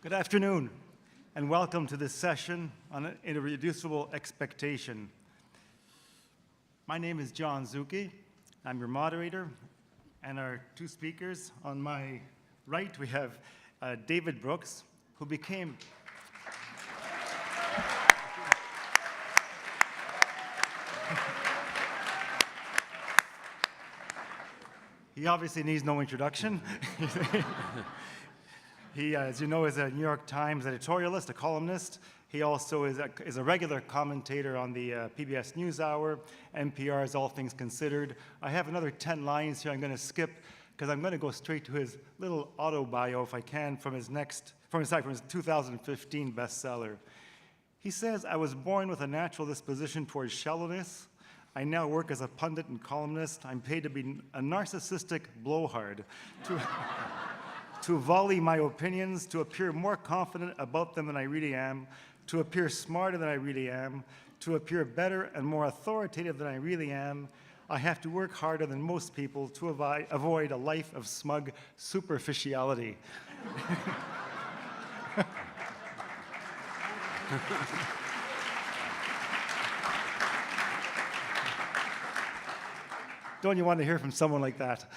Good afternoon, and welcome to this session on Irreducible Expectation. My name is John Zucchi. I'm your moderator, and our two speakers on my right, we have David Brooks, who became He obviously needs no introduction. He, as you know, is a New York Times editorialist, a columnist. He also is a regular commentator on the PBS NewsHour, NPR's All Things Considered. I have another 10 lines here I'm going to skip because I'm going to go straight to his little auto bio, if I can, from his 2015 bestseller. He says, "I was born with a natural disposition towards shallowness. I now work as a pundit and columnist. I'm paid to be a narcissistic blowhard, to volley my opinions, to appear more confident about them than I really am, to appear smarter than I really am, to appear better and more authoritative than I really am. I have to work harder than most people to avoid a life of smug superficiality." Don't you want to hear from someone like that?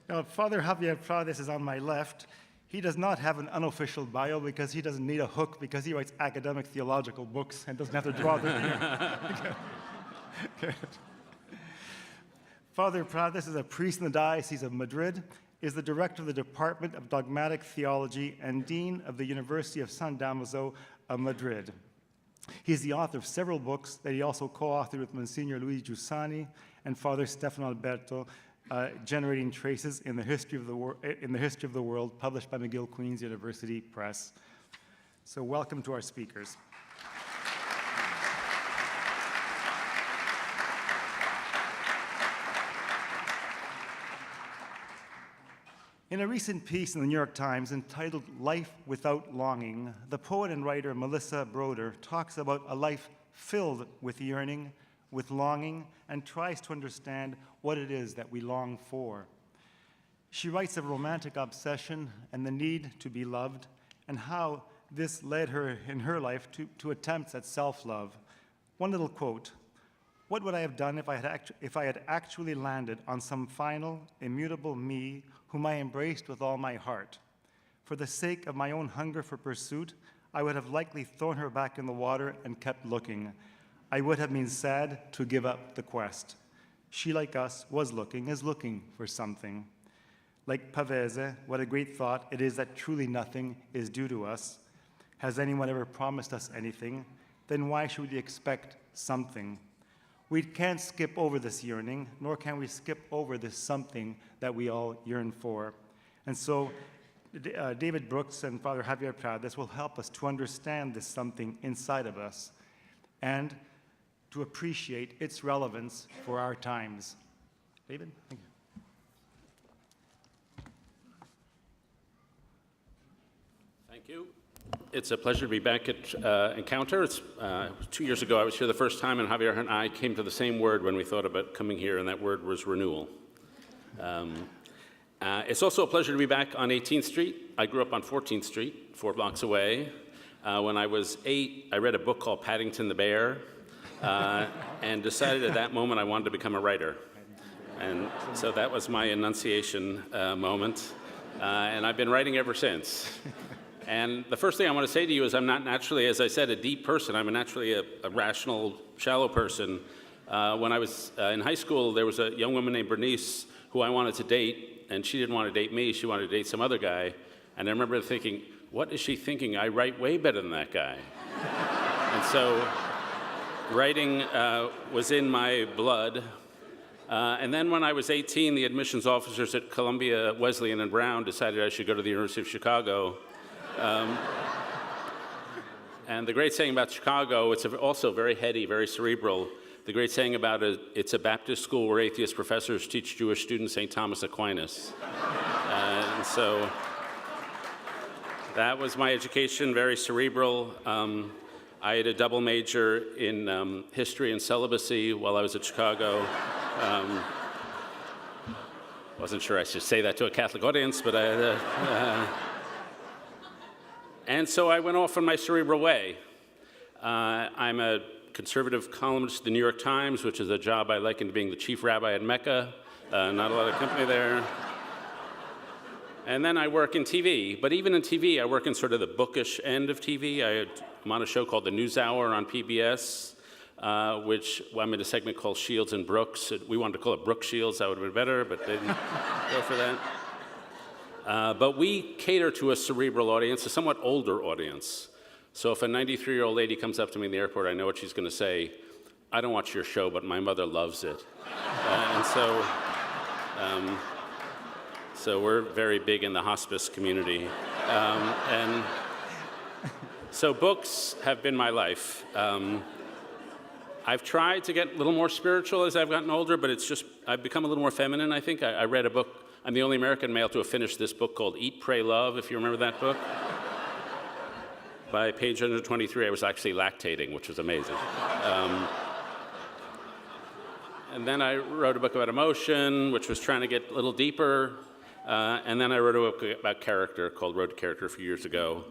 Now, Father Javier Prades is on my left. He does not have an unofficial bio because he doesn't need a hook because he writes academic theological books and doesn't have to draw the Good. Father Prades is a priest in the Diocese of Madrid, is the director of the Department of Dogmatic Theology and Dean of the University of San Damaso of Madrid. He's the author of several books that he also co-authored with Monsignor Luigi Giussani and Father Stefano Alberto, Generating Traces in the History of the World, published by McGill Queen's University Press. So welcome to our speakers. In a recent piece in the New York Times entitled "Life Without Longing," the poet and writer Melissa Broder talks about a life filled with yearning, with longing, and tries to understand what it is that we long for. She writes of romantic obsession and the need to be loved, and how this led her in her life to attempts at self-love. One little quote: "What would I have done if I had actually landed on some final, immutable me whom I embraced with all my heart? For the sake of my own hunger for pursuit, I would have likely thrown her back in the water and kept looking. I would have been sad to give up the quest. She, like us, is looking for something. Like Pavese, what a great thought it is that truly nothing is due to us. Has anyone ever promised us anything? Then why should we expect something? We can't skip over this yearning, nor can we skip over this something that we all yearn for." And so David Brooks and Father Javier Prades will help us to understand this something inside of us and to appreciate its relevance for our times. David, thank you. Thank you. It's a pleasure to be back at Encounter. It's 2 years ago I was here the first time, and Javier and I came to the same word when we thought about coming here, and that word was renewal. It's also a pleasure to be back on 18th Street. I grew up on 14th Street, 4 blocks away. When I was 8, I read a book called Paddington the Bear, and decided at that moment I wanted to become a writer. And so that was my enunciation moment, and I've been writing ever since. And the first thing I want to say to you is I'm not naturally, as I said, a deep person. I'm naturally a rational, shallow person. When I was in high school, there was a young woman named Bernice who I wanted to date, and she didn't want to date me. She wanted to date some other guy. And I remember thinking, what is she thinking? I write way better than that guy. And so writing was in my blood. And then when I was 18, the admissions officers at Columbia, Wesleyan, and Brown decided I should go to the University of Chicago. And the great saying about Chicago, it's also very heady, very cerebral. The great saying about it, it's a Baptist school where atheist professors teach Jewish students St. Thomas Aquinas. And so that was my education, very cerebral. I had a double major in history and celibacy while I was at Chicago. Wasn't sure I should say that to a Catholic audience, but And so I went off on my cerebral way. I'm a conservative columnist at the New York Times, which is a job I liken to being the chief rabbi at Mecca. Not a lot of company there. And then I work in TV. But even in TV, I work in sort of the bookish end of TV. I'm on a show called The NewsHour on PBS, which I'm in a segment called Shields and Brooks. We wanted to call it Brooke Shields. That would have been better, but they didn't go for that. But we cater to a cerebral audience, a somewhat older audience. So if a 93-year-old lady comes up to me in the airport, I know what she's going to say. I don't watch your show, but my mother loves it. So we're very big in the hospice community. And so books have been my life. I've tried to get a little more spiritual as I've gotten older, but I've become a little more feminine, I think. I read a book. I'm the only American male to have finished this book called Eat, Pray, Love, if you remember that book. By page 123, I was actually lactating, which was amazing. And then I wrote a book about emotion, which was trying to get a little deeper. And then I wrote a book about character called Road to Character a few years ago.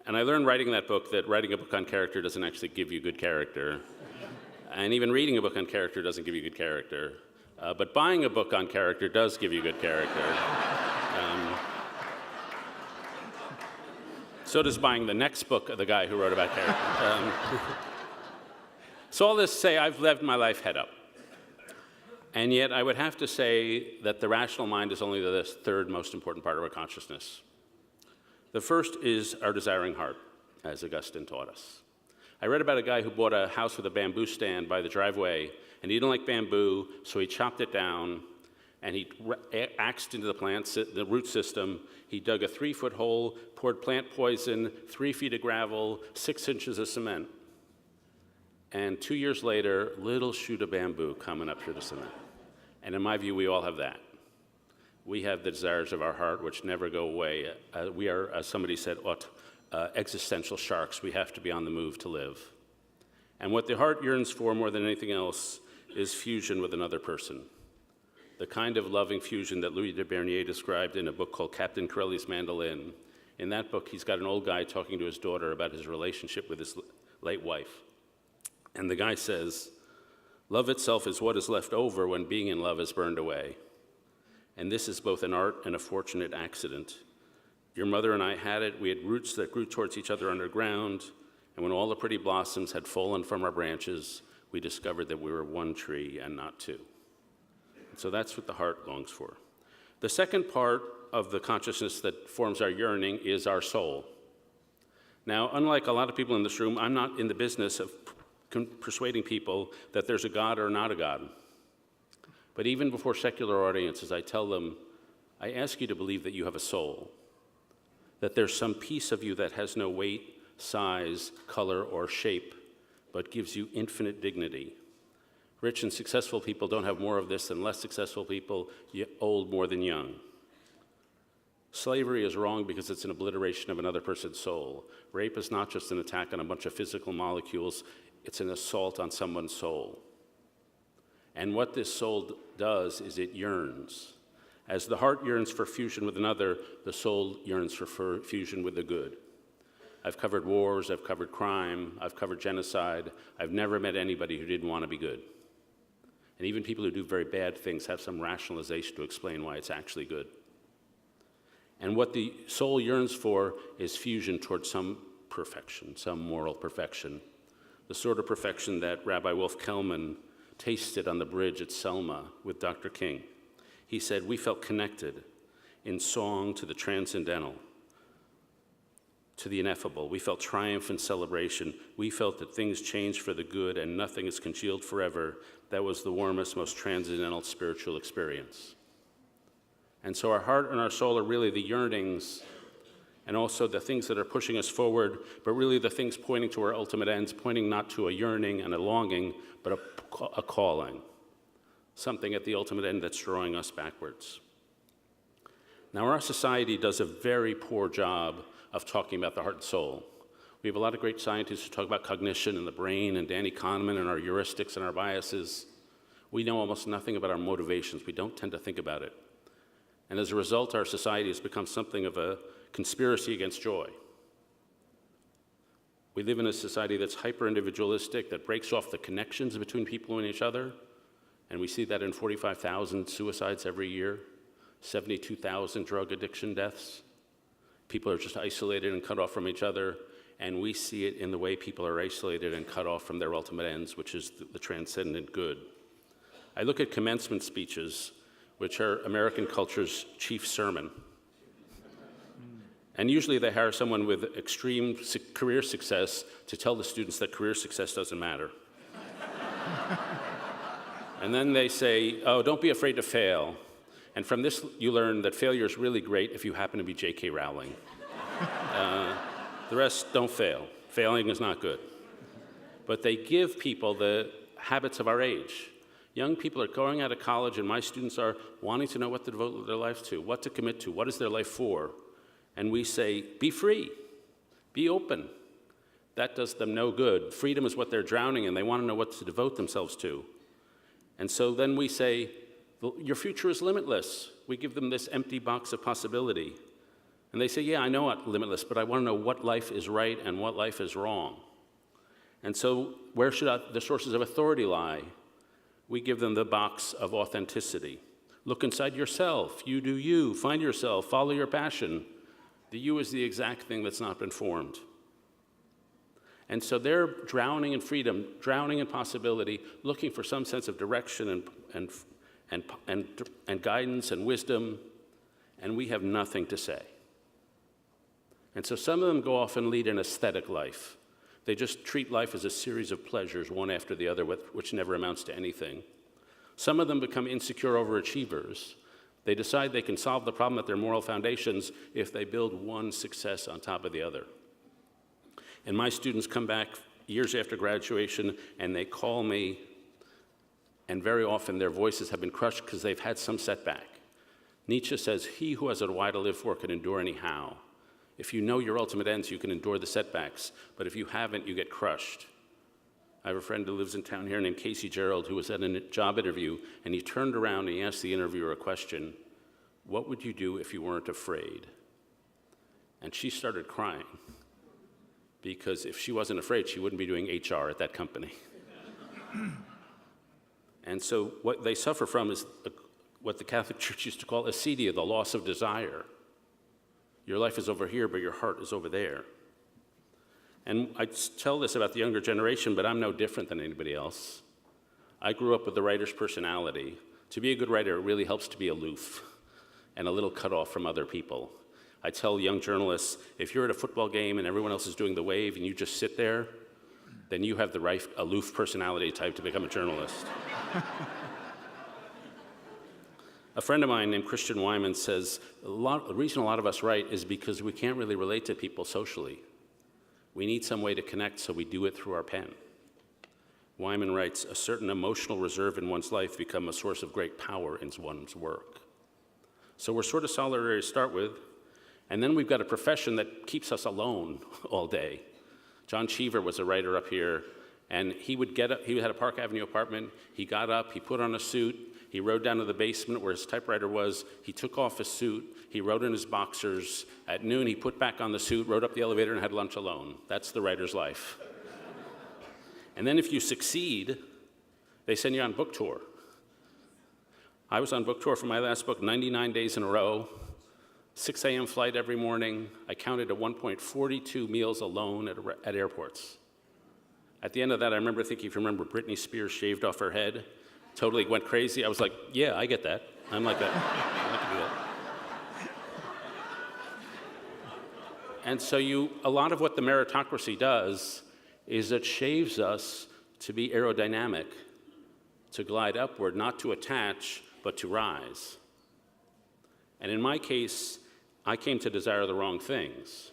And I learned writing that book that writing a book on character doesn't actually give you good character. And even reading a book on character doesn't give you good character. But buying a book on character does give you good character. So does buying the next book of the guy who wrote about character. So all this to say, I've lived my life head up. And yet I would have to say that the rational mind is only the third most important part of our consciousness. The first is our desiring heart, as Augustine taught us. I read about a guy who bought a house with a bamboo stand by the driveway, and he didn't like bamboo, so he chopped it down, and he axed into the root system. He dug a 3-foot hole, poured plant poison, 3 feet of gravel, 6 inches of cement. And 2 years later, little shoot of bamboo coming up through the cement. And in my view, we all have that. We have the desires of our heart, which never go away. We are, as somebody said, existential sharks. We have to be on the move to live. And what the heart yearns for more than anything else is fusion with another person. The kind of loving fusion that Louis de Bernier described in a book called Captain Corelli's Mandolin. In that book, he's got an old guy talking to his daughter about his relationship with his late wife. And the guy says, love itself is what is left over when being in love is burned away. And this is both an art and a fortunate accident. Your mother and I had it. We had roots that grew towards each other underground. And when all the pretty blossoms had fallen from our branches, we discovered that we were one tree and not two. So that's what the heart longs for. The second part of the consciousness that forms our yearning is our soul. Now, unlike a lot of people in this room, I'm not in the business of persuading people that there's a God or not a God. But even before secular audiences, I tell them, I ask you to believe that you have a soul, that there's some piece of you that has no weight, size, color, or shape, but gives you infinite dignity. Rich and successful people don't have more of this than less successful people, old more than young. Slavery is wrong because it's an obliteration of another person's soul. Rape is not just an attack on a bunch of physical molecules, it's an assault on someone's soul. And what this soul does is it yearns. As the heart yearns for fusion with another, the soul yearns for fusion with the good. I've covered wars, I've covered crime, I've covered genocide. I've never met anybody who didn't want to be good. And even people who do very bad things have some rationalization to explain why it's actually good. And what the soul yearns for is fusion towards some perfection, some moral perfection. The sort of perfection that Rabbi Wolf Kellman tasted on the bridge at Selma with Dr. King. He said, we felt connected in song to the transcendental, to the ineffable. We felt triumph and celebration. We felt that things change for the good and nothing is congealed forever. That was the warmest, most transcendental spiritual experience. And so our heart and our soul are really the yearnings and also the things that are pushing us forward, but really the things pointing to our ultimate ends, pointing not to a yearning and a longing, but a calling, something at the ultimate end that's drawing us backwards. Now, our society does a very poor job of talking about the heart and soul. We have a lot of great scientists who talk about cognition and the brain, and Danny Kahneman and our heuristics and our biases. We know almost nothing about our motivations. We don't tend to think about it. And as a result, our society has become something of a conspiracy against joy. We live in a society that's hyper-individualistic, that breaks off the connections between people and each other. And we see that in 45,000 suicides every year, 72,000 drug addiction deaths. People are just isolated and cut off from each other. And we see it in the way people are isolated and cut off from their ultimate ends, which is the transcendent good. I look at commencement speeches, which are American culture's chief sermon. And usually they hire someone with extreme career success to tell the students that career success doesn't matter. And then they say, oh, don't be afraid to fail. And from this, you learn that failure is really great if you happen to be J.K. Rowling. The rest, don't fail. Failing is not good. But they give people the habits of our age. Young people are going out of college, and my students are wanting to know what to devote their life to, what to commit to, what is their life for. And we say, be free, be open. That does them no good. Freedom is what they're drowning in. They want to know what to devote themselves to. And so then we say, your future is limitless. We give them this empty box of possibility. And they say, yeah, I know what limitless, but I want to know what life is right and what life is wrong. And so where should the sources of authority lie? We give them the box of authenticity. Look inside yourself. You do you. Find yourself. Follow your passion. The you is the exact thing that's not been formed. And so they're drowning in freedom, drowning in possibility, looking for some sense of direction and guidance and wisdom, and we have nothing to say. And so some of them go off and lead an aesthetic life. They just treat life as a series of pleasures, one after the other, which never amounts to anything. Some of them become insecure overachievers. They decide they can solve the problem at their moral foundations if they build one success on top of the other. And my students come back years after graduation, and they call me, and very often their voices have been crushed because they've had some setback. Nietzsche says, he who has a why to live for can endure anyhow. If you know your ultimate ends, you can endure the setbacks, but if you haven't, you get crushed. I have a friend who lives in town here named Casey Gerald, who was at a job interview, and he turned around and he asked the interviewer a question, what would you do if you weren't afraid? And she started crying, because if she wasn't afraid, she wouldn't be doing HR at that company. And so what they suffer from is what the Catholic Church used to call acedia, the loss of desire. Your life is over here, but your heart is over there. And I tell this about the younger generation, but I'm no different than anybody else. I grew up with the writer's personality. To be a good writer, it really helps to be aloof and a little cut off from other people. I tell young journalists, if you're at a football game and everyone else is doing the wave and you just sit there, then you have the right aloof personality type to become a journalist. A friend of mine named Christian Wyman says, the reason a lot of us write is because we can't really relate to people socially. We need some way to connect, so we do it through our pen. Wyman writes, a certain emotional reserve in one's life become a source of great power in one's work. So we're sort of solitary to start with, and then we've got a profession that keeps us alone all day. John Cheever was a writer up here, and he would get up, he had a Park Avenue apartment, he got up, he put on a suit, he rode down to the basement where his typewriter was, he took off his suit, he wrote in his boxers, at noon he put back on the suit, rode up the elevator and had lunch alone. That's the writer's life. And then if you succeed, they send you on book tour. I was on book tour for my last book 99 days in a row, 6 a.m. flight every morning. I counted at one point 42 meals alone at airports. At the end of that, I remember thinking, if you remember, Britney Spears shaved off her head, totally went crazy. I was like, yeah, I get that. I'm like that. I can do that. And so a lot of what the meritocracy does is it shaves us to be aerodynamic, to glide upward, not to attach, but to rise. And in my case, I came to desire the wrong things.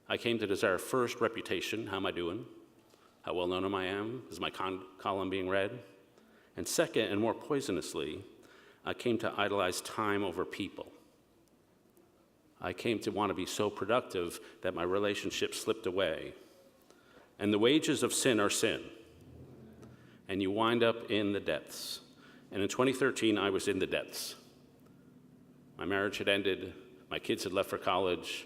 I came to desire first reputation, how am I doing? How well known am I? Is my column being read? And second, and more poisonously, I came to idolize time over people. I came to want to be so productive that my relationship slipped away. And the wages of sin are sin. And you wind up in the depths. And in 2013, I was in the depths. My marriage had ended. My kids had left for college.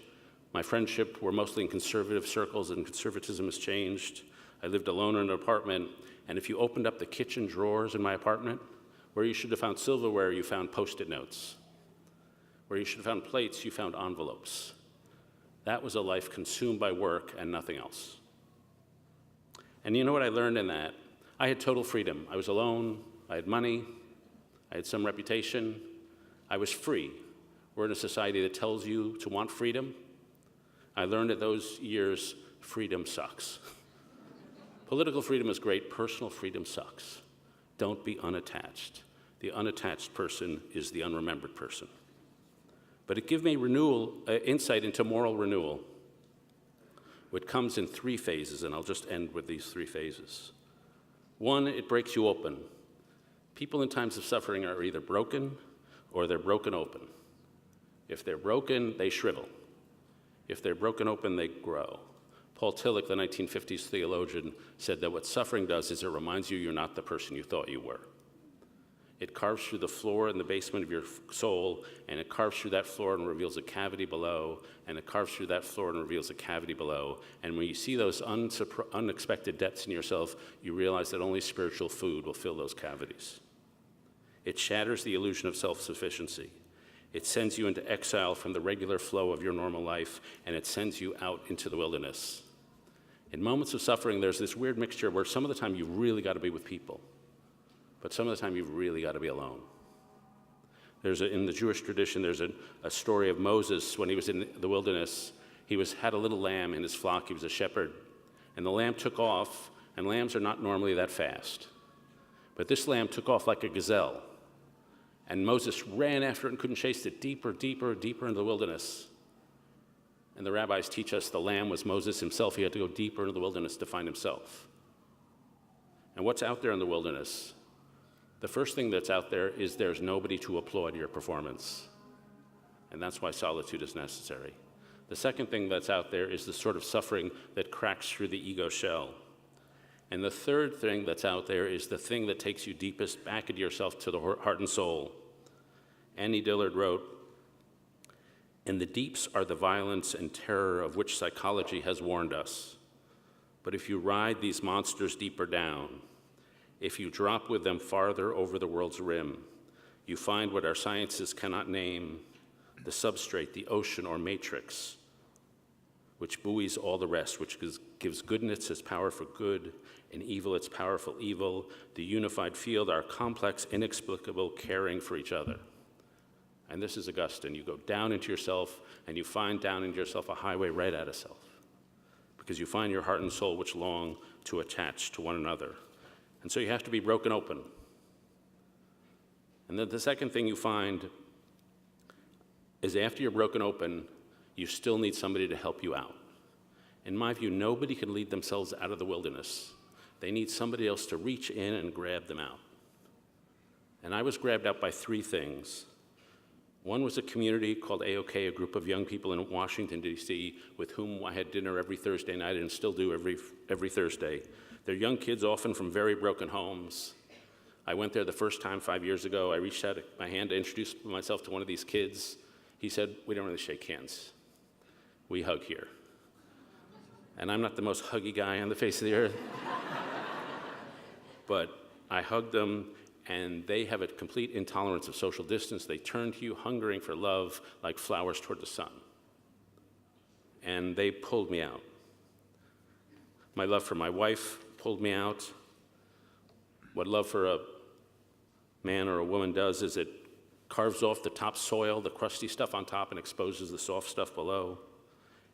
My friendships were mostly in conservative circles, and conservatism has changed. I lived alone in an apartment, and if you opened up the kitchen drawers in my apartment, where you should have found silverware, you found Post-it notes. Where you should have found plates, you found envelopes. That was a life consumed by work and nothing else. And you know what I learned in that? I had total freedom. I was alone, I had money, I had some reputation, I was free. We're in a society that tells you to want freedom. I learned at those years, freedom sucks. Political freedom is great, personal freedom sucks. Don't be unattached. The unattached person is the unremembered person. But it gave me insight into moral renewal, which comes in 3 phases, and I'll just end with these 3 phases. 1, it breaks you open. People in times of suffering are either broken or they're broken open. If they're broken, they shrivel. If they're broken open, they grow. Paul Tillich, the 1950s theologian, said that what suffering does is it reminds you you're not the person you thought you were. It carves through the floor in the basement of your soul, and it carves through that floor and reveals a cavity below, and it carves through that floor and reveals a cavity below. And when you see those unexpected depths in yourself, you realize that only spiritual food will fill those cavities. It shatters the illusion of self-sufficiency. It sends you into exile from the regular flow of your normal life, and it sends you out into the wilderness. In moments of suffering, there's this weird mixture where some of the time you really got to be with people, but some of the time you've really got to be alone. In the Jewish tradition, there's a story of Moses when he was in the wilderness. He had a little lamb in his flock. He was a shepherd, and the lamb took off, and lambs are not normally that fast. But this lamb took off like a gazelle, and Moses ran after it and couldn't chase it deeper, deeper, deeper into the wilderness. And the rabbis teach us the lamb was Moses himself. He had to go deeper into the wilderness to find himself. And what's out there in the wilderness? The first thing that's out there is there's nobody to applaud your performance. And that's why solitude is necessary. The second thing that's out there is the sort of suffering that cracks through the ego shell. And the third thing that's out there is the thing that takes you deepest back into yourself, to the heart and soul. Annie Dillard wrote, "In the deeps are the violence and terror of which psychology has warned us. But if you ride these monsters deeper down, if you drop with them farther over the world's rim, you find what our sciences cannot name, the substrate, the ocean, or matrix, which buoys all the rest, which gives goodness its power for good, and evil its powerful evil, the unified field, our complex, inexplicable caring for each other." And this is Augustine. You go down into yourself, and you find down into yourself a highway right out of self, because you find your heart and soul which long to attach to one another. And so you have to be broken open. And then the second thing you find is after you're broken open, you still need somebody to help you out. In my view, nobody can lead themselves out of the wilderness. They need somebody else to reach in and grab them out. And I was grabbed out by 3 things. One was a community called AOK, a group of young people in Washington, D.C., with whom I had dinner every Thursday night and still do every Thursday. They're young kids, often from very broken homes. I went there the first time 5 years ago. I reached out my hand to introduce myself to one of these kids. He said, "We don't really shake hands. We hug here." And I'm not the most huggy guy on the face of the earth. But I hugged them, and they have a complete intolerance of social distance. They turn to you hungering for love like flowers toward the sun. And they pulled me out. My love for my wife pulled me out. What love for a man or a woman does is it carves off the top soil, the crusty stuff on top, and exposes the soft stuff below.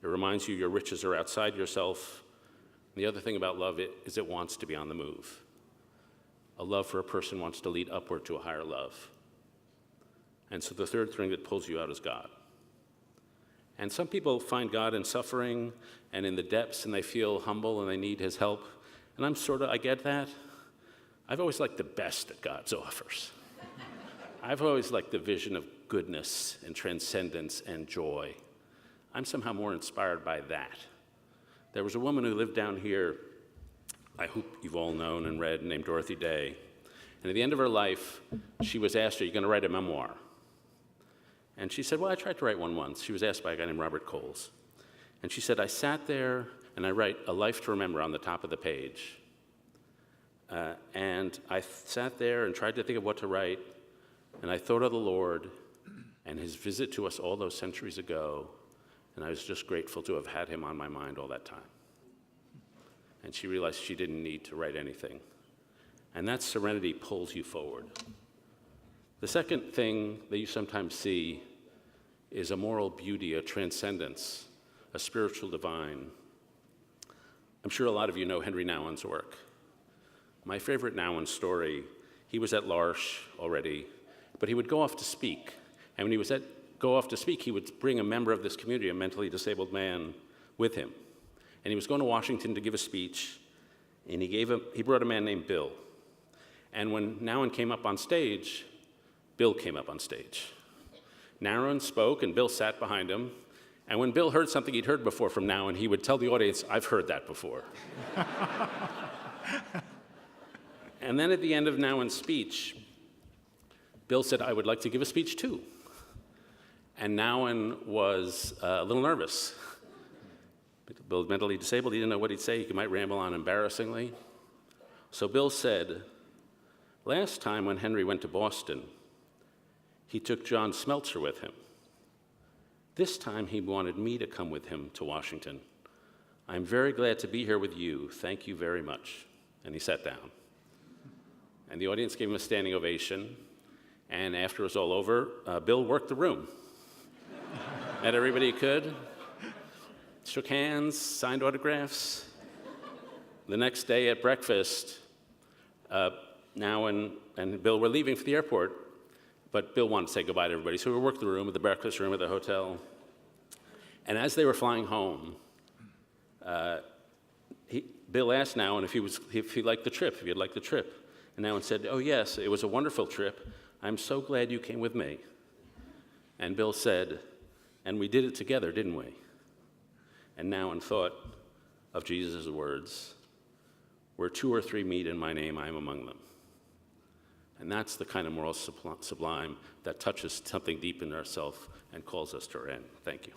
It reminds you your riches are outside yourself. And the other thing about love is it wants to be on the move. A love for a person wants to lead upward to a higher love. And so the third thing that pulls you out is God. And some people find God in suffering and in the depths, and they feel humble and they need his help. And I get that. I've always liked the best that God offers. I've always liked the vision of goodness and transcendence and joy. I'm somehow more inspired by that. There was a woman who lived down here, I hope you've all known and read, named Dorothy Day. And at the end of her life, she was asked, "Are you going to write a memoir?" And she said, "Well, I tried to write one once." She was asked by a guy named Robert Coles. And she said, I sat there and I write a life to remember on the top of the page. And I sat there and tried to think of what to write, and I thought of the Lord and his visit to us all those centuries ago, and I was just grateful to have had him on my mind all that time. And she realized she didn't need to write anything. And that serenity pulls you forward. The second thing that you sometimes see is a moral beauty, a transcendence, a spiritual divine. I'm sure a lot of you know Henry Nouwen's work. My favorite Nouwen story, he was at L'Arche already, but he would go off to speak. And when he was go off to speak, he would bring a member of this community, a mentally disabled man, with him. And he was going to Washington to give a speech, and he brought a man named Bill. And when Nouwen came up on stage, Bill came up on stage. Nouwen spoke, and Bill sat behind him. And when Bill heard something he'd heard before from Nouwen, he would tell the audience, I've heard that before. And then at the end of Nouwen's speech, Bill said, I would like to give a speech too. And Nouwen was a little nervous. Bill was mentally disabled. He didn't know what he'd say. He might ramble on embarrassingly. So Bill said, last time when Henry went to Boston, he took John Smeltzer with him. This time he wanted me to come with him to Washington. I'm very glad to be here with you. Thank you very much. And he sat down. And the audience gave him a standing ovation. And after it was all over, Bill worked the room. Met everybody he could, shook hands, signed autographs. The next day at breakfast, Nouwen and Bill were leaving for the airport, but Bill wanted to say goodbye to everybody. So we worked the room, at the breakfast room at the hotel. And as they were flying home, Bill asked Nouwen if he liked the trip, if he had liked the trip. And Nouwen said, oh yes, it was a wonderful trip. I'm so glad you came with me. And Bill said, and we did it together, didn't we? And Nouwen thought of Jesus' words, where two or three meet in my name, I am among them. And that's the kind of moral sublime that touches something deep in ourselves and calls us to our end. Thank you.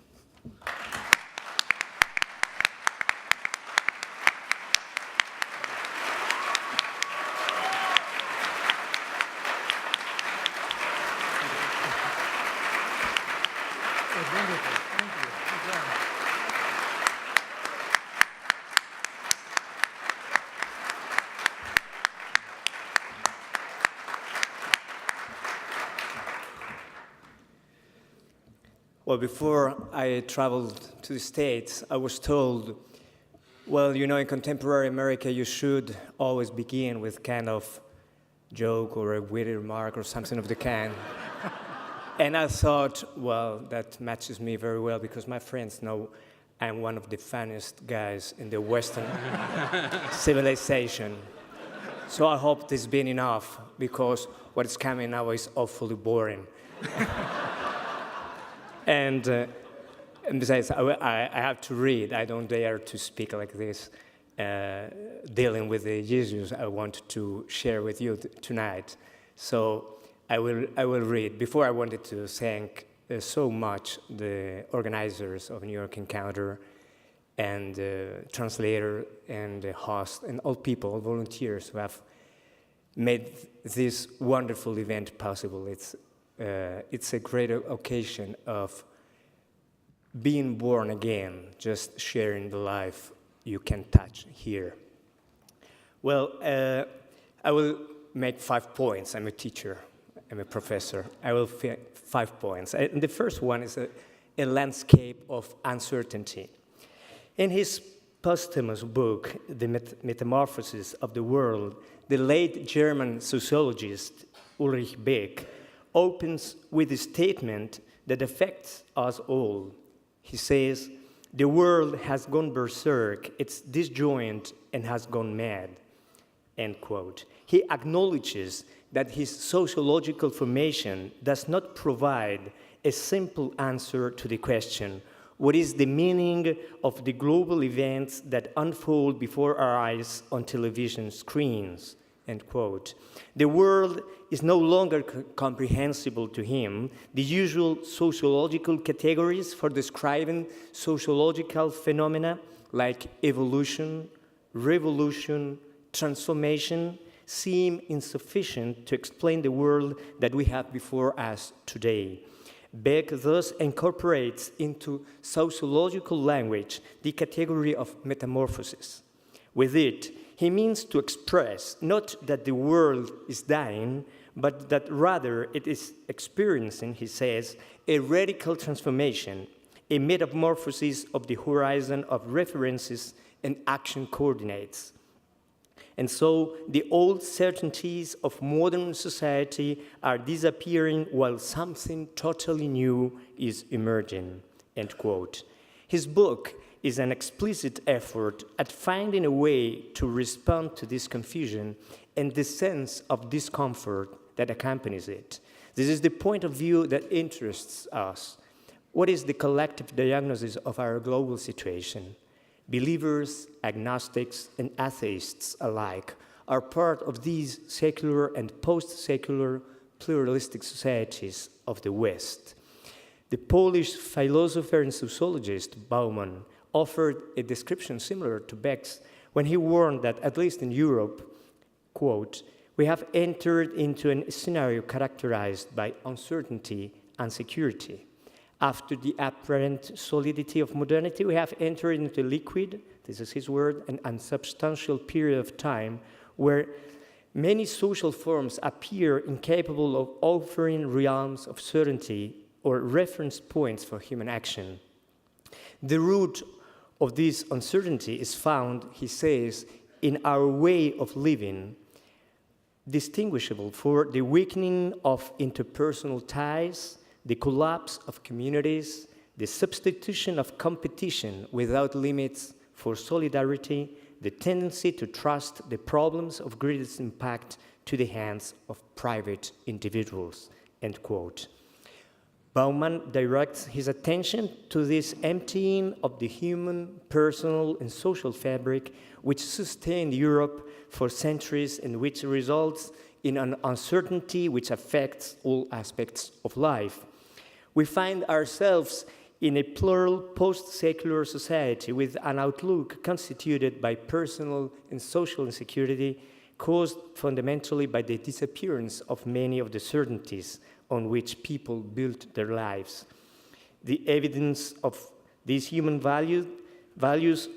Well, before I traveled to the States, I was told, well, you know, in contemporary America, you should always begin with kind of joke or a witty remark or something of the kind. And I thought, well, that matches me very well because my friends know I'm one of the funniest guys in the Western civilization. So I hope this has been enough because what is coming now is awfully boring. And besides, I have to read. I don't dare to speak like this, dealing with the issues I want to share with you tonight. So I will read. Before, I wanted to thank so much the organizers of New York Encounter and the translator and the host and all people, all volunteers who have made this wonderful event possible. It's a great occasion of being born again, just sharing the life you can touch here. Well, I will make 5 points. I'm a teacher, I'm a professor. I will 5 points. And the first one is a landscape of uncertainty. In his posthumous book, The Metamorphosis of the World, the late German sociologist Ulrich Beck opens with a statement that affects us all. He says, the world has gone berserk, it's disjointed and has gone mad, end quote. He acknowledges that his sociological formation does not provide a simple answer to the question, what is the meaning of the global events that unfold before our eyes on television screens, end quote. The world is no longer comprehensible to him. The usual sociological categories for describing sociological phenomena like evolution, revolution, transformation seem insufficient to explain the world that we have before us today. Beck thus incorporates into sociological language the category of metamorphosis. With it, he means to express not that the world is dying, but that rather it is experiencing, he says, a radical transformation, a metamorphosis of the horizon of references and action coordinates. And so the old certainties of modern society are disappearing while something totally new is emerging, end quote. His book is an explicit effort at finding a way to respond to this confusion and the sense of discomfort that accompanies it. This is the point of view that interests us. What is the collective diagnosis of our global situation? Believers, agnostics, and atheists alike are part of these secular and post-secular pluralistic societies of the West. The Polish philosopher and sociologist Bauman offered a description similar to Beck's when he warned that, at least in Europe, quote, we have entered into a scenario characterized by uncertainty and security. After the apparent solidity of modernity, we have entered into a liquid, this is his word, an unsubstantial period of time where many social forms appear incapable of offering realms of certainty or reference points for human action. The root of this uncertainty is found, he says, in our way of living, distinguishable for the weakening of interpersonal ties, the collapse of communities, the substitution of competition without limits for solidarity, the tendency to trust the problems of greatest impact to the hands of private individuals, end quote. Bauman directs his attention to this emptying of the human, personal, and social fabric which sustained Europe for centuries and which results in an uncertainty which affects all aspects of life. We find ourselves in a plural post-secular society with an outlook constituted by personal and social insecurity caused fundamentally by the disappearance of many of the certainties on which people built their lives. The evidence of these human values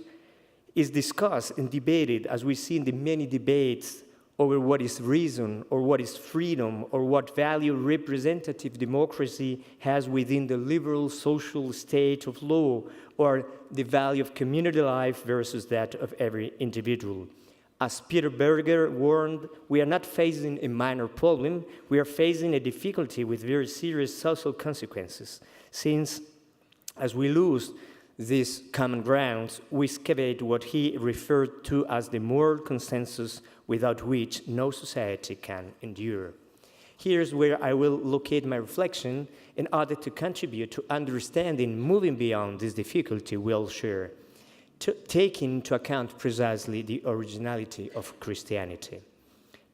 is discussed and debated, as we see in the many debates over what is reason or what is freedom or what value representative democracy has within the liberal social state of law or the value of community life versus that of every individual. As Peter Berger warned, we are not facing a minor problem, we are facing a difficulty with very serious social consequences, since as we lose these common grounds, we excavate what he referred to as the moral consensus without which no society can endure. Here's where I will locate my reflection in order to contribute to understanding moving beyond this difficulty we all share, to take into account precisely the originality of Christianity.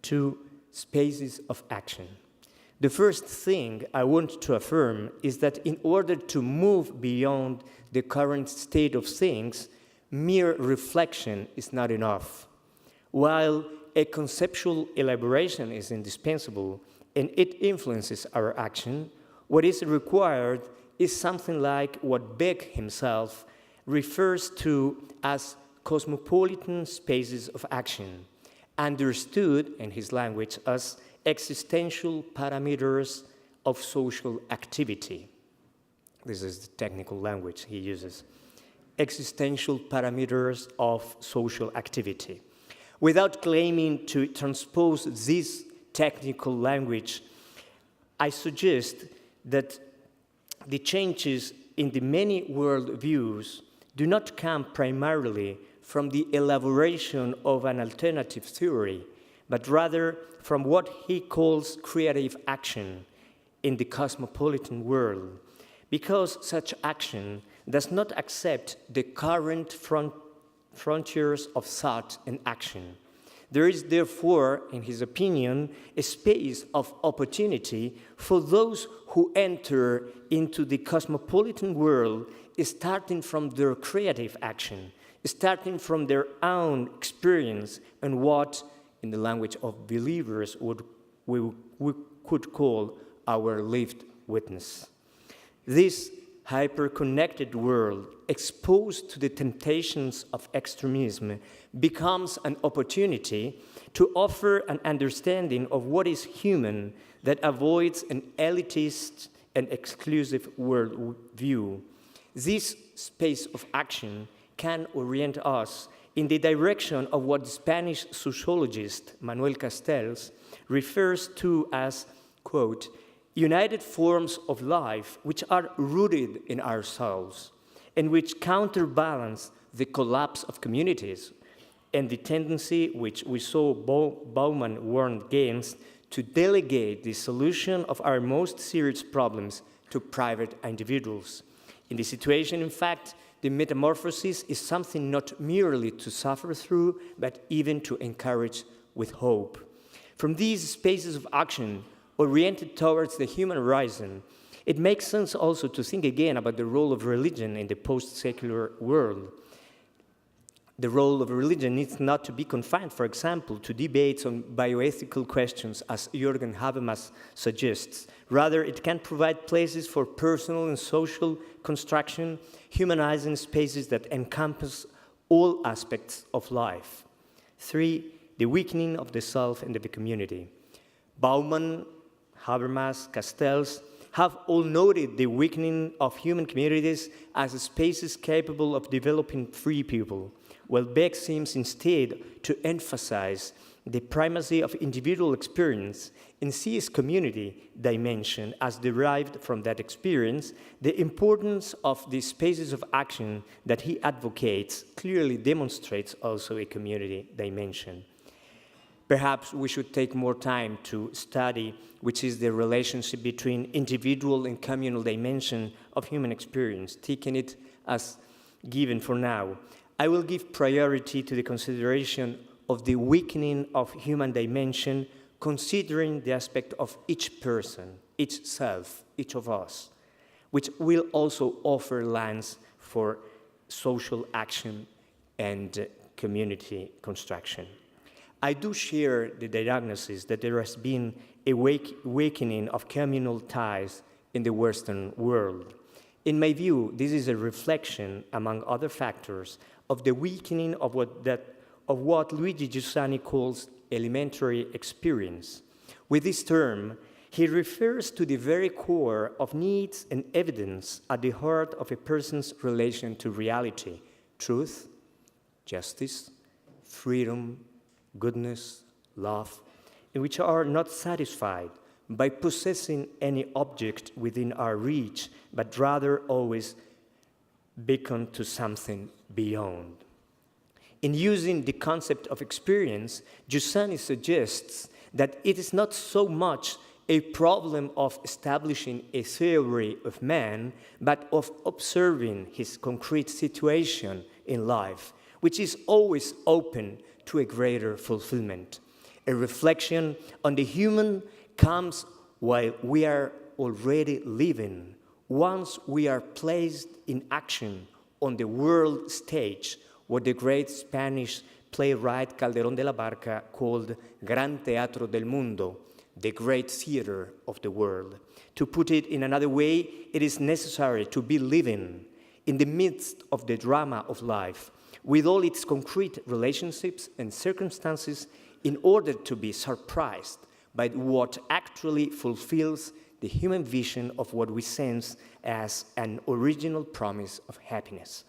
2 spaces of action. The first thing I want to affirm is that in order to move beyond the current state of things, mere reflection is not enough. While a conceptual elaboration is indispensable and it influences our action, what is required is something like what Beck himself refers to as cosmopolitan spaces of action, understood in his language as existential parameters of social activity. This is the technical language he uses. Existential parameters of social activity. Without claiming to transpose this technical language, I suggest that the changes in the many worldviews do not come primarily from the elaboration of an alternative theory, but rather from what he calls creative action in the cosmopolitan world, because such action does not accept the current frontiers of thought and action. There is therefore, in his opinion, a space of opportunity for those who enter into the cosmopolitan world starting from their creative action, starting from their own experience and what, in the language of believers, we could call our lived witness. This hyper-connected world, exposed to the temptations of extremism, becomes an opportunity to offer an understanding of what is human that avoids an elitist and exclusive worldview. This space of action can orient us in the direction of what the Spanish sociologist Manuel Castells refers to as, quote, united forms of life which are rooted in ourselves and which counterbalance the collapse of communities and the tendency which we saw Bauman warned against to delegate the solution of our most serious problems to private individuals. In this situation, in fact, the metamorphosis is something not merely to suffer through, but even to encourage with hope. From these spaces of action, oriented towards the human horizon, it makes sense also to think again about the role of religion in the post-secular world. The role of religion needs not to be confined, for example, to debates on bioethical questions, as Jürgen Habermas suggests. Rather, it can provide places for personal and social construction, humanizing spaces that encompass all aspects of life. 3, the weakening of the self and of the community. Bauman, Habermas, Castells have all noted the weakening of human communities as spaces capable of developing free people, while Beck seems instead to emphasize the primacy of individual experience and sees community dimension as derived from that experience. The importance of the spaces of action that he advocates clearly demonstrates also a community dimension. Perhaps we should take more time to study which is the relationship between individual and communal dimension of human experience, taking it as given for now. I will give priority to the consideration of the weakening of human dimension, considering the aspect of each person, each self, each of us, which will also offer lines for social action and community construction. I do share the diagnosis that there has been a weakening of communal ties in the Western world. In my view, this is a reflection, among other factors, of the weakening of what Luigi Giussani calls elementary experience. With this term, he refers to the very core of needs and evidence at the heart of a person's relation to reality: truth, justice, freedom, goodness, love, and which are not satisfied by possessing any object within our reach, but rather always beckon to something beyond. In using the concept of experience, Giussani suggests that it is not so much a problem of establishing a theory of man, but of observing his concrete situation in life, which is always open to a greater fulfillment. A reflection on the human comes while we are already living, once we are placed in action on the world stage, what the great Spanish playwright Calderón de la Barca called Gran Teatro del Mundo, the great theater of the world. To put it in another way, it is necessary to be living in the midst of the drama of life, with all its concrete relationships and circumstances, in order to be surprised by what actually fulfills the human vision of what we sense as an original promise of happiness.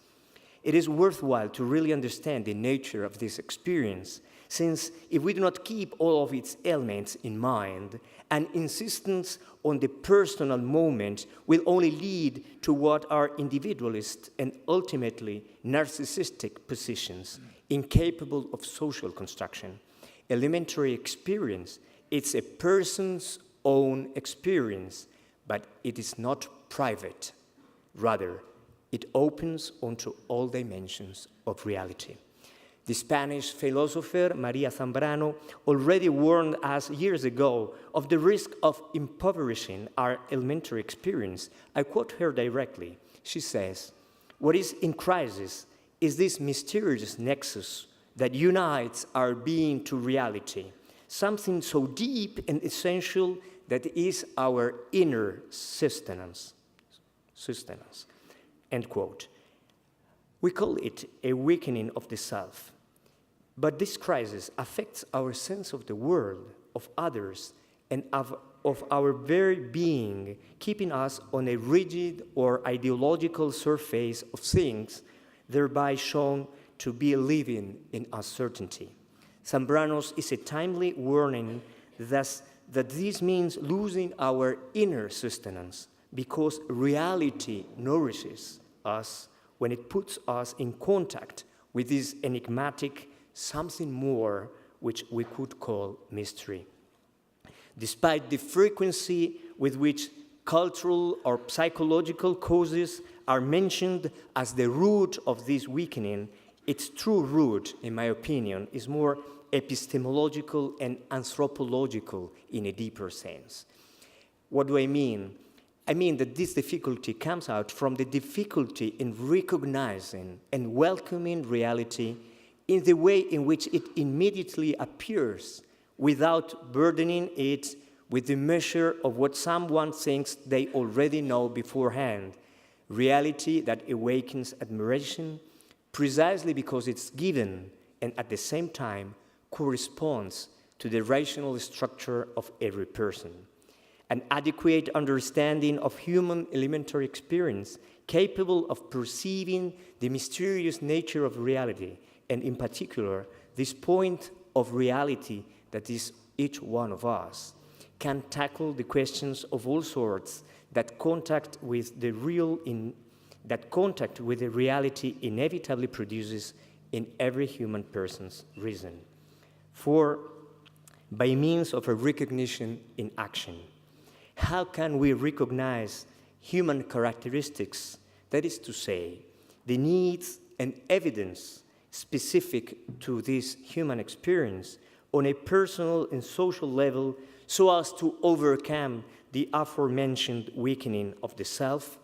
It is worthwhile to really understand the nature of this experience, since if we do not keep all of its elements in mind, an insistence on the personal moment will only lead to what are individualist and ultimately narcissistic positions, incapable of social construction. Elementary experience, it's a person's own experience, but it is not private. Rather, it opens onto all dimensions of reality. The Spanish philosopher Maria Zambrano already warned us years ago of the risk of impoverishing our elementary experience. I quote her directly. She says, "What is in crisis is this mysterious nexus that unites our being to reality, something so deep and essential that is our inner sustenance." End quote. We call it a weakening of the self. But this crisis affects our sense of the world, of others, and of our very being, keeping us on a rigid or ideological surface of things, thereby shown to be living in uncertainty. Zambrano's is a timely warning thus that this means losing our inner sustenance, because reality nourishes us when it puts us in contact with this enigmatic something more, which we could call mystery. Despite the frequency with which cultural or psychological causes are mentioned as the root of this weakening, its true root, in my opinion, is more epistemological and anthropological in a deeper sense. What do I mean? I mean that this difficulty comes out from the difficulty in recognizing and welcoming reality in the way in which it immediately appears, without burdening it with the measure of what someone thinks they already know beforehand. Reality that awakens admiration precisely because it's given and at the same time corresponds to the rational structure of every person. An adequate understanding of human elementary experience, capable of perceiving the mysterious nature of reality, and in particular, this point of reality that is each one of us, can tackle the questions of all sorts that contact with the reality inevitably produces in every human person's reason. For by means of a recognition in action, how can we recognize human characteristics, that is to say, the needs and evidence specific to this human experience on a personal and social level, so as to overcome the aforementioned weakening of the self?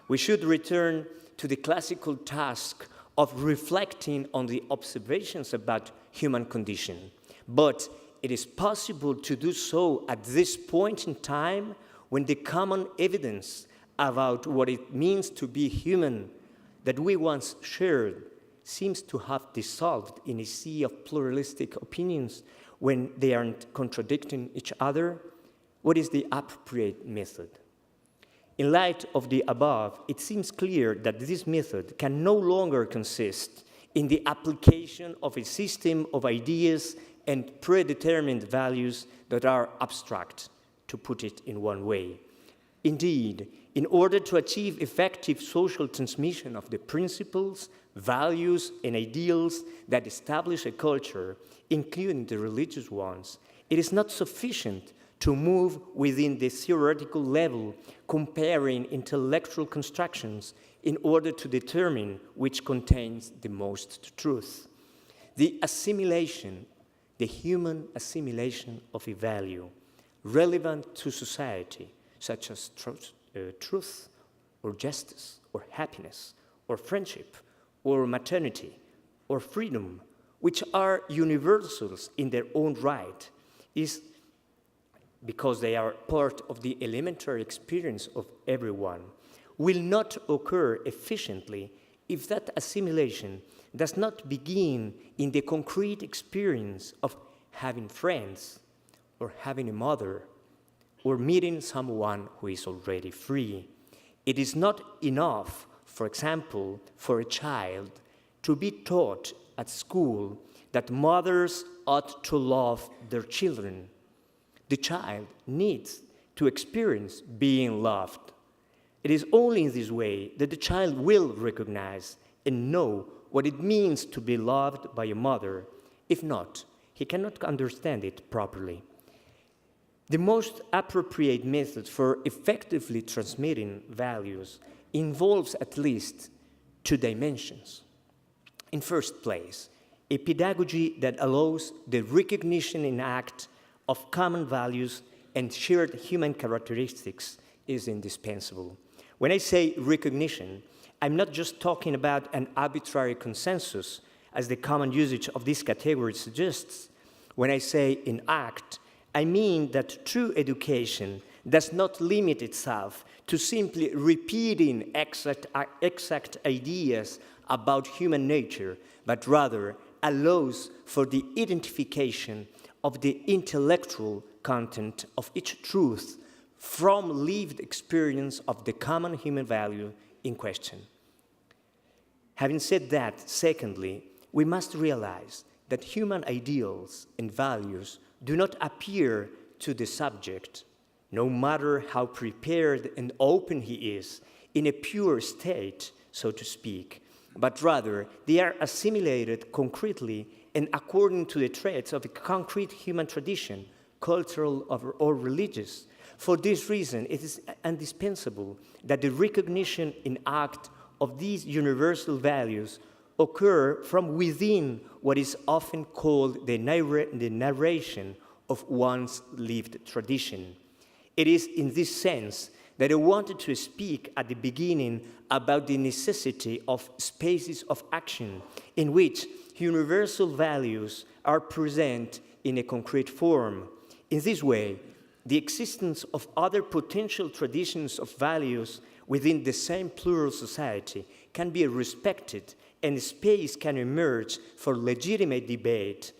We should return to the classical task of reflecting on the observations about human condition. But it is possible to do so at this point in time when the common evidence about what it means to be human that we once shared seems to have dissolved in a sea of pluralistic opinions when they aren't contradicting each other. What is the appropriate method? In light of the above, it seems clear that this method can no longer consist in the application of a system of ideas and predetermined values that are abstract, to put it in one way. Indeed, in order to achieve effective social transmission of the principles, values, and ideals that establish a culture, including the religious ones, it is not sufficient to move within the theoretical level, comparing intellectual constructions in order to determine which contains the most truth. The human assimilation of a value relevant to society, such as truth, or justice, or happiness, or friendship, or maternity, or freedom, which are universals in their own right, is because they are part of the elementary experience of everyone, will not occur efficiently if that assimilation does not begin in the concrete experience of having friends, or having a mother, or meeting someone who is already free. It is not enough, for example, for a child to be taught at school that mothers ought to love their children. The child needs to experience being loved. It is only in this way that the child will recognize and know what it means to be loved by a mother. If not, he cannot understand it properly. The most appropriate method for effectively transmitting values involves at least two dimensions. In first place, a pedagogy that allows the recognition in act of common values and shared human characteristics is indispensable. When I say recognition, I'm not just talking about an arbitrary consensus, as the common usage of this category suggests. When I say in act, I mean that true education does not limit itself to simply repeating exact ideas about human nature, but rather allows for the identification of the intellectual content of each truth from lived experience of the common human value in question. Having said that, secondly, we must realize that human ideals and values do not appear to the subject, no matter how prepared and open he is, in a pure state, so to speak, but rather they are assimilated concretely and according to the traits of a concrete human tradition, cultural or religious. For this reason, it is indispensable that the recognition in act of these universal values occur from within what is often called the narration of one's lived tradition. It is in this sense that I wanted to speak at the beginning about the necessity of spaces of action in which universal values are present in a concrete form. In this way, the existence of other potential traditions of values within the same plural society can be respected, and space can emerge for legitimate debate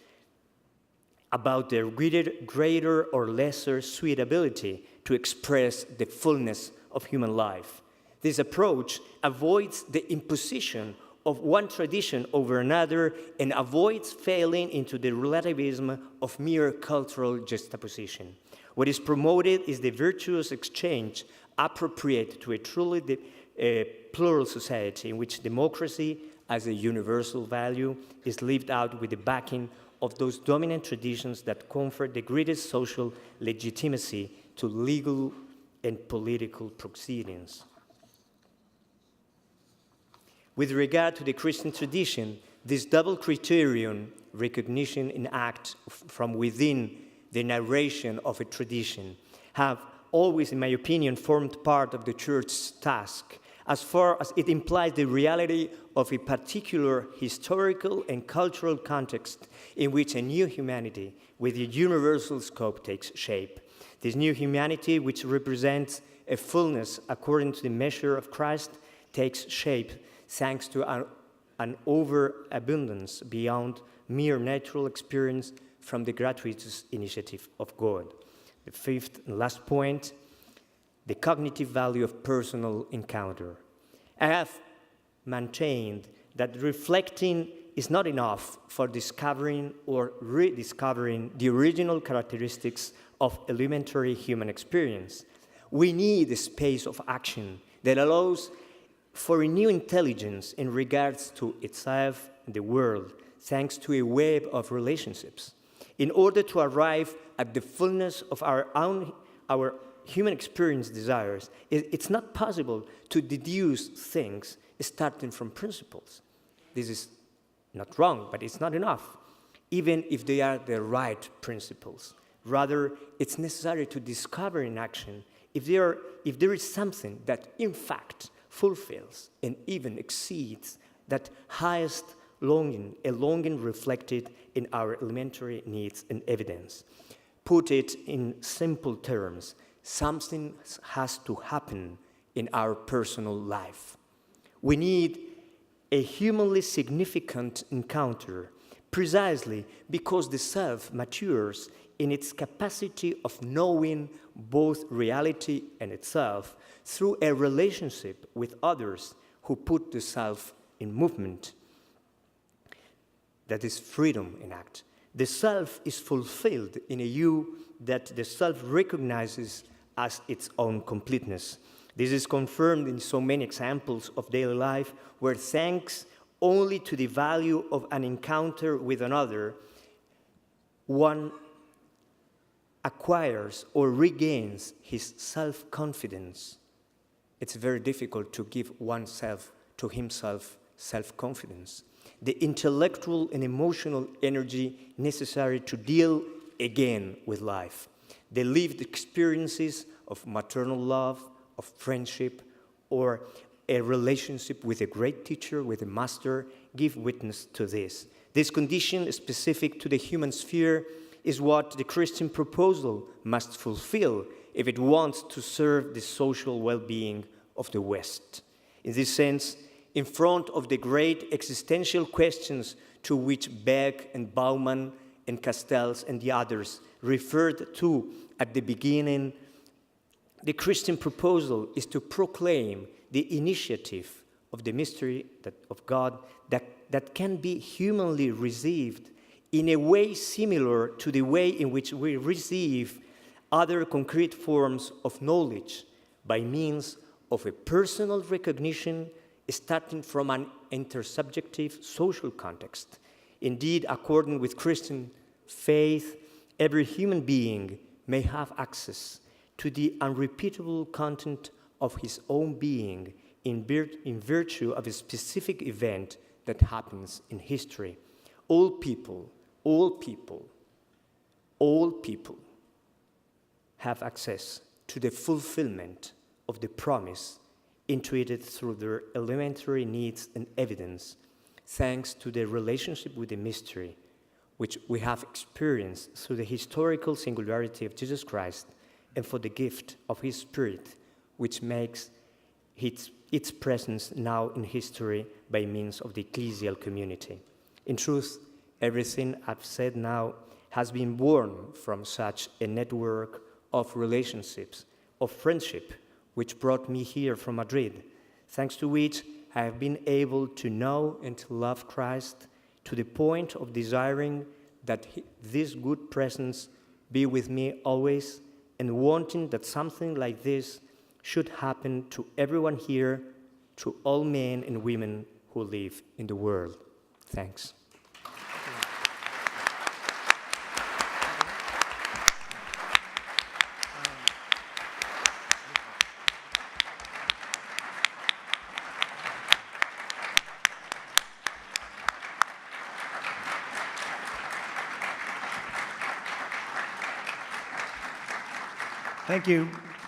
about their greater or lesser suitability to express the fullness of human life. This approach avoids the imposition of one tradition over another and avoids falling into the relativism of mere cultural juxtaposition. What is promoted is the virtuous exchange appropriate to a truly plural society in which democracy as a universal value is lived out with the backing of those dominant traditions that confer the greatest social legitimacy to legal and political proceedings. With regard to the Christian tradition, this double criterion, recognition in act from within the narration of a tradition, have always, in my opinion, formed part of the Church's task, as far as it implies the reality of a particular historical and cultural context in which a new humanity with a universal scope takes shape. This new humanity, which represents a fullness according to the measure of Christ, takes shape thanks to an overabundance beyond mere natural experience from the gratuitous initiative of God. The fifth and last point, the cognitive value of personal encounter. I have maintained that reflecting is not enough for discovering or rediscovering the original characteristics of elementary human experience. We need a space of action that allows for a new intelligence in regards to itself and the world, thanks to a web of relationships. In order to arrive at the fullness of our human experience desires, it's not possible to deduce things starting from principles. This is not wrong, but it's not enough, even if they are the right principles. Rather, it's necessary to discover in action if there is something that, in fact, fulfills and even exceeds that highest longing, a longing reflected in our elementary needs and evidence. Put it in simple terms, something has to happen in our personal life. We need a humanly significant encounter precisely because the self matures in its capacity of knowing both reality and itself through a relationship with others who put the self in movement. That is freedom in act. The self is fulfilled in a you that the self recognizes as its own completeness. This is confirmed in so many examples of daily life where thanks only to the value of an encounter with another, one acquires or regains his self-confidence. It's very difficult to give oneself to himself self-confidence, the intellectual and emotional energy necessary to deal again with life, the lived experiences of maternal love, of friendship, or a relationship with a great teacher, with a master, give witness to this. This condition specific to the human sphere is what the Christian proposal must fulfill if it wants to serve the social well-being of the West. In this sense, in front of the great existential questions to which Beck and Bauman and Castells and the others referred to at the beginning, the Christian proposal is to proclaim the initiative of the mystery of God that can be humanly received in a way similar to the way in which we receive other concrete forms of knowledge by means of a personal recognition starting from an intersubjective social context. Indeed, according with Christian faith, every human being may have access to the unrepeatable content of his own being in virtue of a specific event that happens in history. All people have access to the fulfillment of the promise intuited through their elementary needs and evidence, thanks to the relationship with the mystery, which we have experienced through the historical singularity of Jesus Christ and for the gift of His Spirit, which makes its presence now in history by means of the ecclesial community. In truth, everything I've said now has been born from such a network of relationships, of friendship, which brought me here from Madrid, thanks to which I have been able to know and to love Christ to the point of desiring that this good presence be with me always, and wanting that something like this should happen to everyone here, to all men and women who live in the world. Thanks.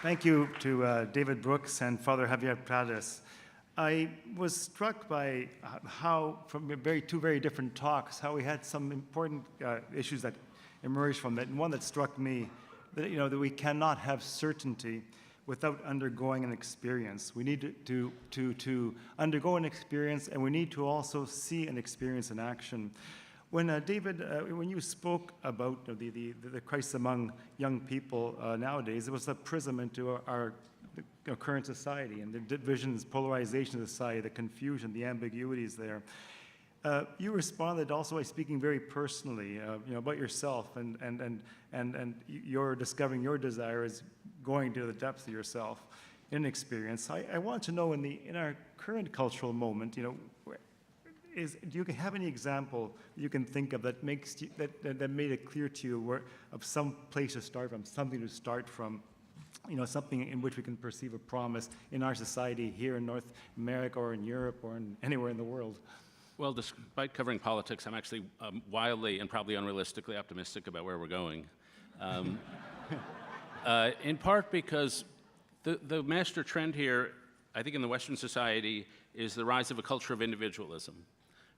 Thank you to David Brooks and Father Javier Prades. I was struck by how, from two very different talks, how we had some important issues that emerged from that. And one that struck me, that we cannot have certainty without undergoing an experience. We need to undergo an experience, and we need to also see an experience in action. When David, when you spoke about the crisis among young people nowadays, it was a prism into our current society and the divisions, polarization of society, the confusion, the ambiguities there. You responded also by speaking very personally, about yourself and you're discovering your desire is going to the depths of yourself in experience. I want to know in our current cultural moment, do you have any example you can think of that makes that made it clear to you of some place to start from, something to start from, something in which we can perceive a promise in our society here in North America or in Europe or anywhere in the world? Well, despite covering politics, I'm actually wildly and probably unrealistically optimistic about where we're going. In part because the master trend here, I think in the Western society, is the rise of a culture of individualism.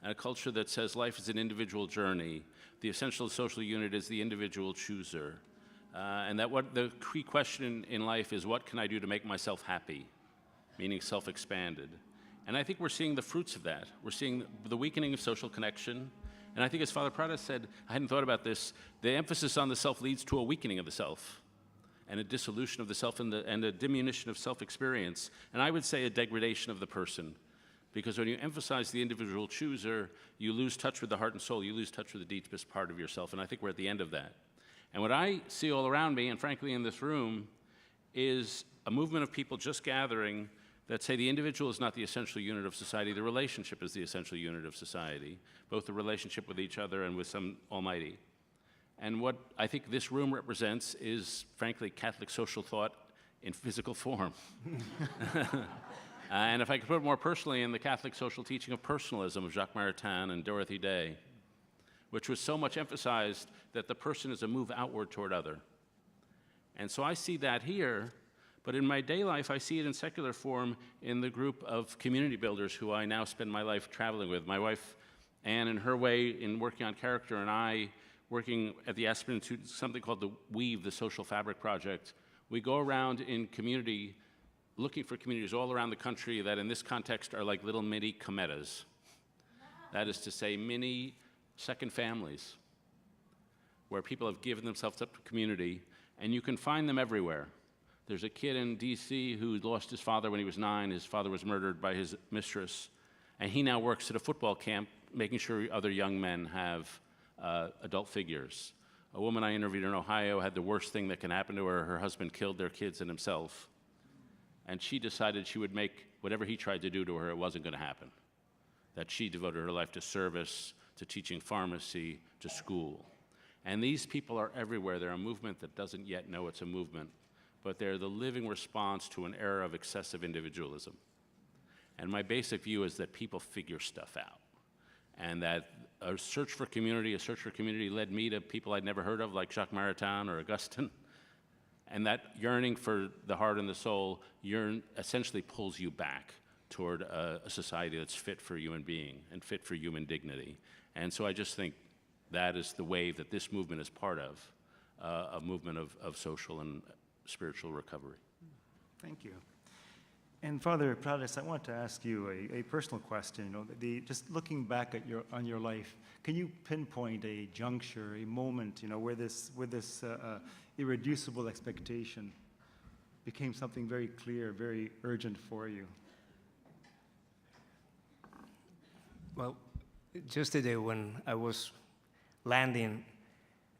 And a culture that says life is an individual journey. The essential social unit is the individual chooser. And that what the key question in life is, what can I do to make myself happy? Meaning self-expanded. And I think we're seeing the fruits of that. We're seeing the weakening of social connection. And I think as Father Prades said, I hadn't thought about this, the emphasis on the self leads to a weakening of the self and a dissolution of the self and a diminution of self-experience. And I would say a degradation of the person. Because when you emphasize the individual chooser, you lose touch with the heart and soul, you lose touch with the deepest part of yourself, and I think we're at the end of that. And what I see all around me, and frankly in this room, is a movement of people just gathering that say the individual is not the essential unit of society, the relationship is the essential unit of society, both the relationship with each other and with some almighty. And what I think this room represents is, frankly, Catholic social thought in physical form. And if I could put it more personally, in the Catholic social teaching of personalism of Jacques Maritain and Dorothy Day, which was so much emphasized that the person is a move outward toward other. And so I see that here, but in my day life, I see it in secular form in the group of community builders who I now spend my life traveling with. My wife, Anne, in her way, in working on character, and I, working at the Aspen Institute, something called the Weave, the Social Fabric Project. We go around in community, looking for communities all around the country that in this context are like little mini cometas. That is to say, mini second families, where people have given themselves up to community, and you can find them everywhere. There's a kid in DC who lost his father when he was 9. His father was murdered by his mistress, and he now works at a football camp, making sure other young men have adult figures. A woman I interviewed in Ohio had the worst thing that can happen to her. Her husband killed their kids and himself, and she decided she would make whatever he tried to do to her, it wasn't going to happen. That she devoted her life to service, to teaching pharmacy, to school. And these people are everywhere. They're a movement that doesn't yet know it's a movement, but they're the living response to an era of excessive individualism. And my basic view is that people figure stuff out, and that a search for community led me to people I'd never heard of, like Jacques Maritain or Augustine. And that yearning for the heart and the soul essentially pulls you back toward a society that's fit for human being and fit for human dignity. And so I just think that is the wave that this movement is part of, a movement of social and spiritual recovery. Thank you. And Father Prades, I want to ask you a personal question. You know, just looking back at on your life, can you pinpoint a juncture, a moment, you know, where this irreducible expectation became something very clear, very urgent for you? Well, just today when I was landing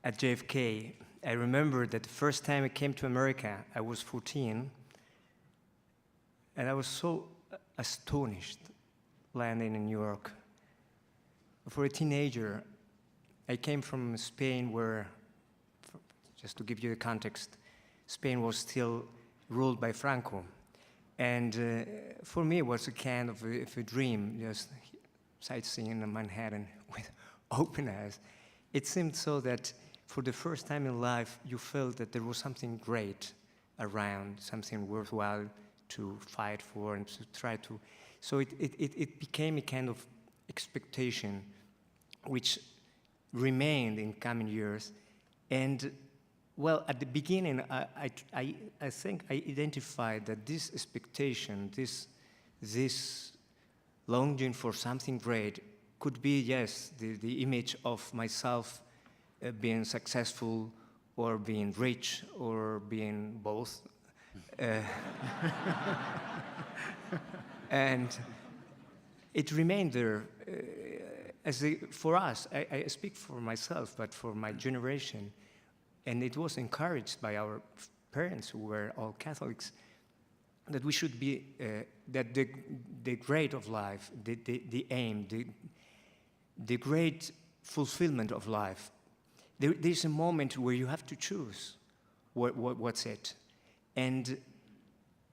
at JFK, I remember that the first time I came to America, I was 14, and I was so astonished landing in New York. For a teenager, I came from Spain where, just to give you the context, Spain was still ruled by Franco. And for me, it was a kind of a dream, just sightseeing in Manhattan with open eyes. It seemed so that for the first time in life, you felt that there was something great around, something worthwhile to fight for and to try to. So it became a kind of expectation which remained in coming years. And well, at the beginning, I think I identified that this expectation, this longing for something great could be, yes, the image of myself being successful or being rich or being both. And it remained there. For us, I speak for myself, but for my generation, and it was encouraged by our parents who were all Catholics, that we should be, that the great of life, the aim, the great fulfillment of life, there's a moment where you have to choose what's it. And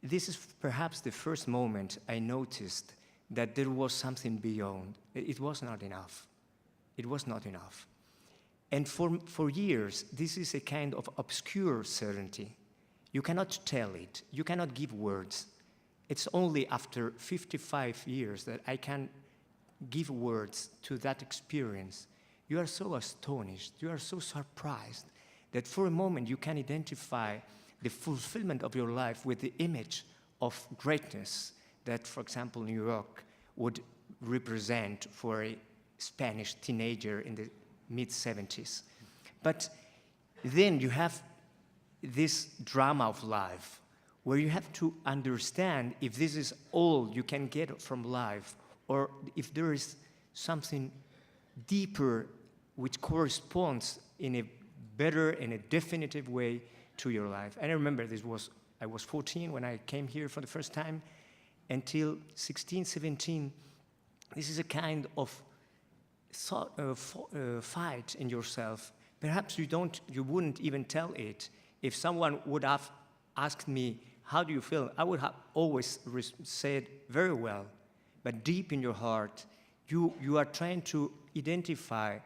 this is perhaps the first moment I noticed that there was something beyond. It was not enough. It was not enough. And for years, this is a kind of obscure certainty. You cannot tell it. You cannot give words. It's only after 55 years that I can give words to that experience. You are so astonished, you are so surprised that for a moment you can identify the fulfillment of your life with the image of greatness that, for example, New York would represent for a Spanish teenager in the mid-70s. But then you have this drama of life where you have to understand if this is all you can get from life or if there is something deeper which corresponds in a better and a definitive way to your life. And I remember I was 14 when I came here for the first time. Until 16, 17, this is a kind of fight in yourself. Perhaps you wouldn't even tell it. If someone would have asked me, how do you feel? I would have always said, very well. But deep in your heart, you are trying to identify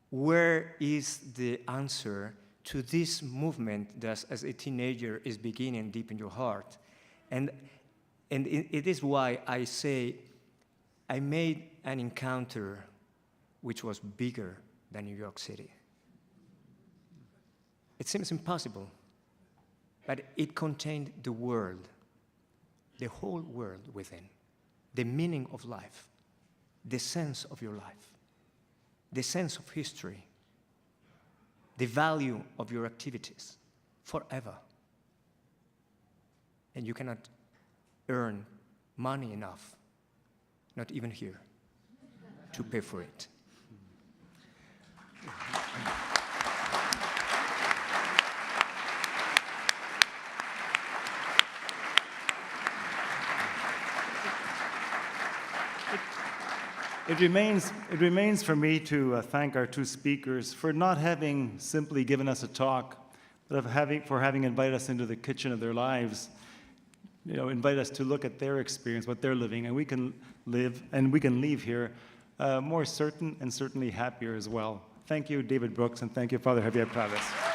where is the answer to this movement that as a teenager is beginning deep in your heart. And it is why I say I made an encounter which was bigger than New York City. It seems impossible, but it contained the world, the whole world within, the meaning of life, the sense of your life, the sense of history, the value of your activities forever. And you cannot earn money enough, not even here, to pay for it. It remains for me to thank our two speakers for not having simply given us a talk, but for having invited us into the kitchen of their lives. Invite us to look at their experience, what they're living, and we can live and we can leave here more certain and certainly happier as well. Thank you, David Brooks, and thank you, Father Javier Prades.